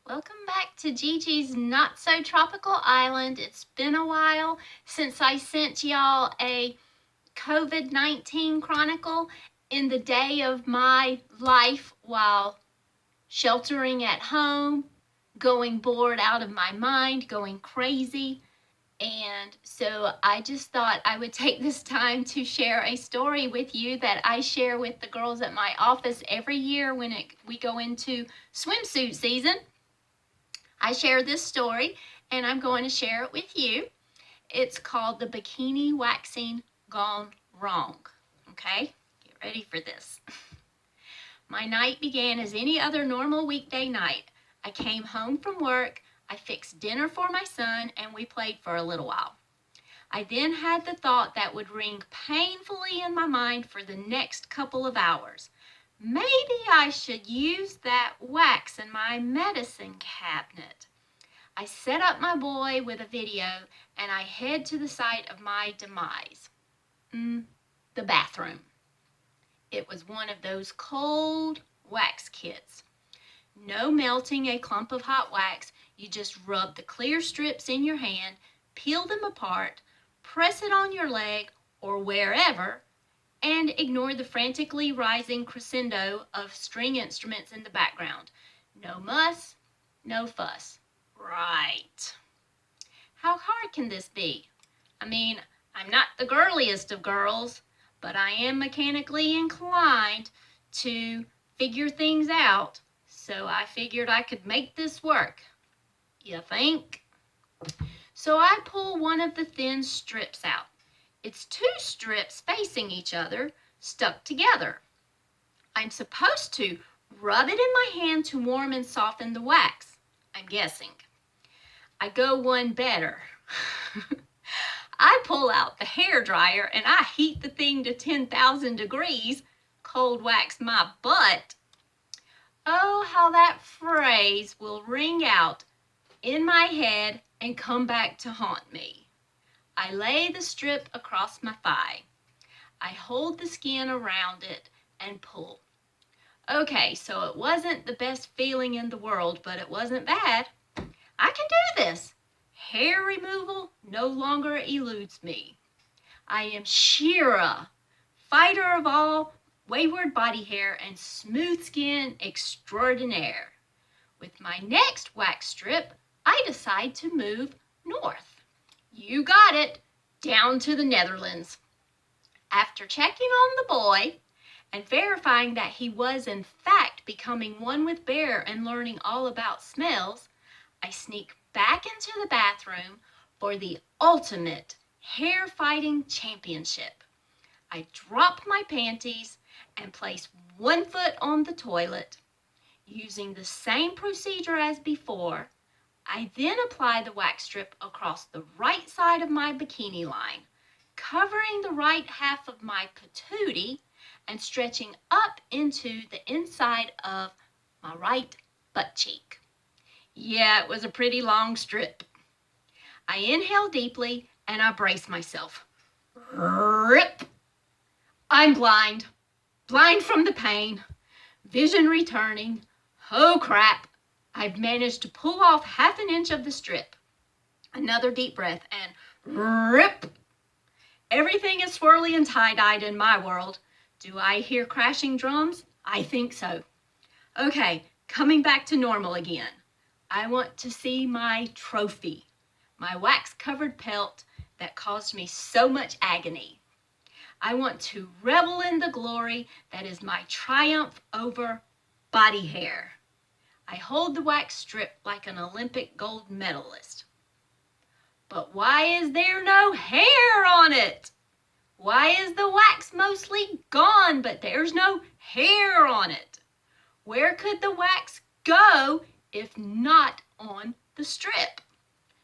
Welcome back to Gigi's Not So Tropical Island. It's been a while since I sent y'all a COVID-19 chronicle in the day of my life while sheltering at home, going bored out of my mind, going crazy. And so I just thought I would take this time to share a story with you that I share with the girls at my office every year when we go into swimsuit season. I share this story and I'm going to share it with you. It's called The Bikini Waxing Gone Wrong. Okay, get ready for this. My night began as any other normal weekday night. I came home from work, I fixed dinner for my son, and we played for a little while. I then had the thought that would ring painfully in my mind for the next couple of hours. Maybe I should use that wax in my medicine cabinet. I set up my boy with a video and I head to the site of my demise. The bathroom. It was one of those cold wax kits. No melting a clump of hot wax. You just rub the clear strips in your hand, peel them apart, press it on your leg or wherever, and ignore the frantically rising crescendo of string instruments in the background. No muss, no fuss. Right. How hard can this be? I mean, I'm not the girliest of girls, but I am mechanically inclined to figure things out, so I figured I could make this work. You think? So I pull one of the thin strips out. It's two strips facing each other, stuck together. I'm supposed to rub it in my hand to warm and soften the wax, I'm guessing. I go one better. I pull out the hair dryer and I heat the thing to 10,000 degrees, cold wax my butt. Oh, how that phrase will ring out in my head and come back to haunt me. I lay the strip across my thigh. I hold the skin around it and pull. Okay, so it wasn't the best feeling in the world, but it wasn't bad. I can do this. Hair removal no longer eludes me. I am Shira, fighter of all wayward body hair and smooth skin extraordinaire. With my next wax strip, I decide to move north. You got it, down to the Netherlands. After checking on the boy and verifying that he was in fact becoming one with Bear and learning all about smells, I sneak back into the bathroom for the ultimate hair fighting championship. I drop my panties and place one foot on the toilet. Using the same procedure as before, I then apply the wax strip across the right side of my bikini line, covering the right half of my patootie and stretching up into the inside of my right butt cheek. Yeah, it was a pretty long strip. I inhale deeply and I brace myself. Rip! I'm blind from the pain, vision returning. Oh crap, I've managed to pull off half an inch of the strip. Another deep breath and rip. Everything is swirly and tie-dyed in my world. Do I hear crashing drums? I think so. Okay, coming back to normal again. I want to see my trophy, my wax-covered pelt that caused me so much agony. I want to revel in the glory that is my triumph over body hair. I hold the wax strip like an Olympic gold medalist. But why is there no hair on it? Why is the wax mostly gone, but there's no hair on it? Where could the wax go if not on the strip?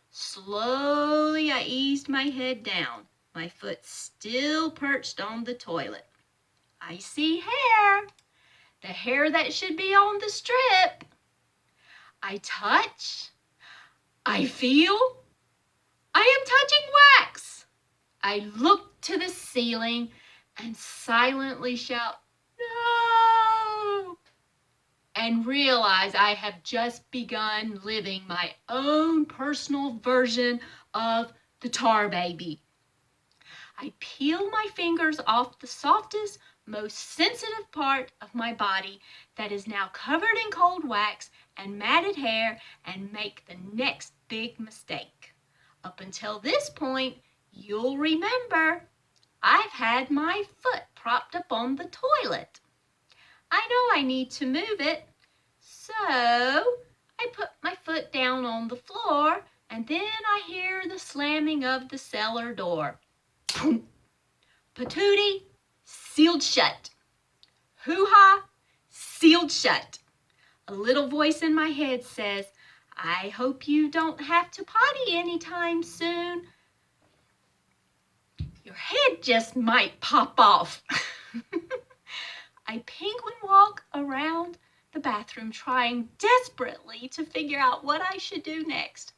Slowly I eased my head down, my foot still perched on the toilet. I see hair, the hair that should be on the strip. I touch, I feel, I am touching wax. I look to the ceiling and silently shout, no! and realize I have just begun living my own personal version of the tar baby. I peel my fingers off the softest, most sensitive part of my body that is now covered in cold wax and matted hair and make the next big mistake. Up until this point, you'll remember I've had my foot propped up on the toilet. I know I need to move it, so I put my foot down on the floor and then I hear the slamming of the cellar door. Boom! Patootie, sealed shut. Hoo-ha, sealed shut. A little voice in my head says, I hope you don't have to potty anytime soon. Your head just might pop off. I penguin walk around the bathroom trying desperately to figure out what I should do next.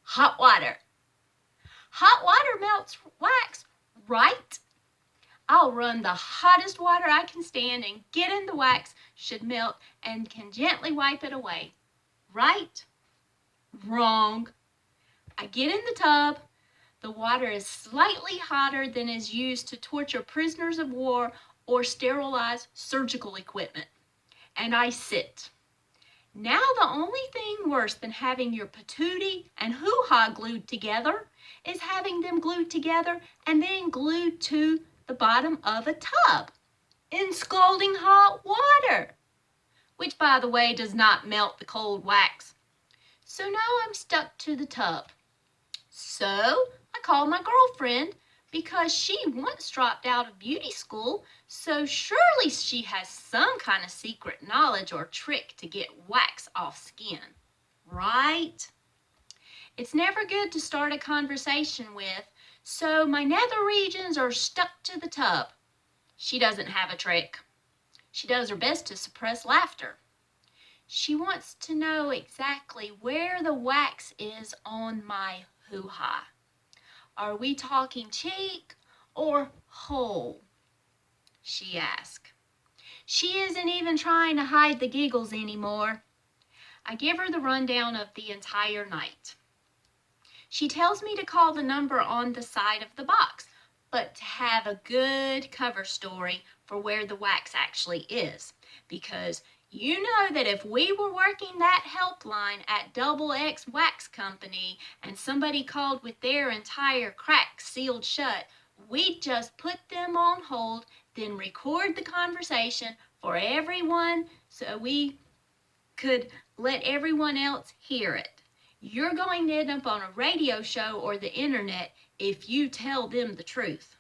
Hot water. Hot water melts wax, right? I'll run the hottest water I can stand and get in the wax, should melt, and can gently wipe it away. Right? Wrong. I get in the tub. The water is slightly hotter than is used to torture prisoners of war or sterilize surgical equipment. And I sit. Now the only thing worse than having your patootie and hoo-ha glued together is having them glued together and then glued to the bottom of a tub in scalding hot water, which by the way does not melt the cold wax. So now I'm stuck to the tub. So I called my girlfriend because she once dropped out of beauty school, so surely she has some kind of secret knowledge or trick to get wax off skin, right? It's never good to start a conversation with, so my nether regions are stuck to the tub. She doesn't have a trick. She does her best to suppress laughter. She wants to know exactly where the wax is on my hoo-ha. Are we talking cheek or hole? She asks. She isn't even trying to hide the giggles anymore. I give her the rundown of the entire night. She tells me to call the number on the side of the box, but to have a good cover story for where the wax actually is. Because you know that if we were working that helpline at Double X Wax Company and somebody called with their entire crack sealed shut, we'd just put them on hold, then record the conversation for everyone so we could let everyone else hear it. You're going to end up on a radio show or the internet if you tell them the truth.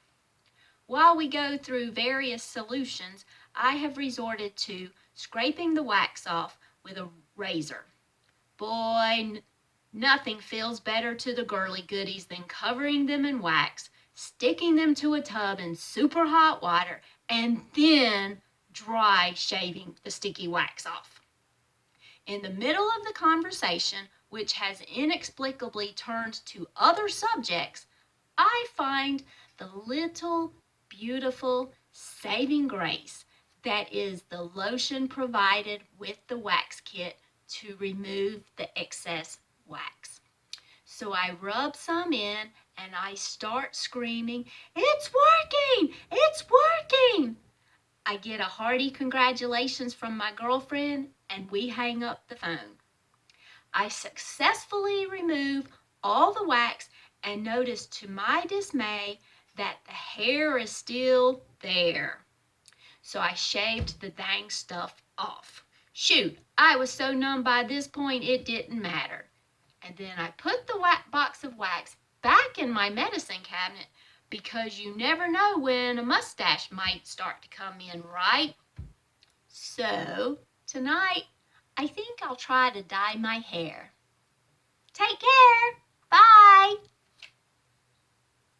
While we go through various solutions, I have resorted to scraping the wax off with a razor. Boy, nothing feels better to the girly goodies than covering them in wax, sticking them to a tub in super hot water, and then dry shaving the sticky wax off. In the middle of the conversation, which has inexplicably turned to other subjects, I find the little beautiful saving grace that is the lotion provided with the wax kit to remove the excess wax. So I rub some in and I start screaming, "It's working! It's working!" I get a hearty congratulations from my girlfriend and we hang up the phone. I successfully remove all the wax and notice to my dismay that the hair is still there. So I shaved the dang stuff off. Shoot, I was so numb by this point it didn't matter. And then I put the box of wax back in my medicine cabinet because you never know when a mustache might start to come in, right? So tonight, I think I'll try to dye my hair. Take care. Bye.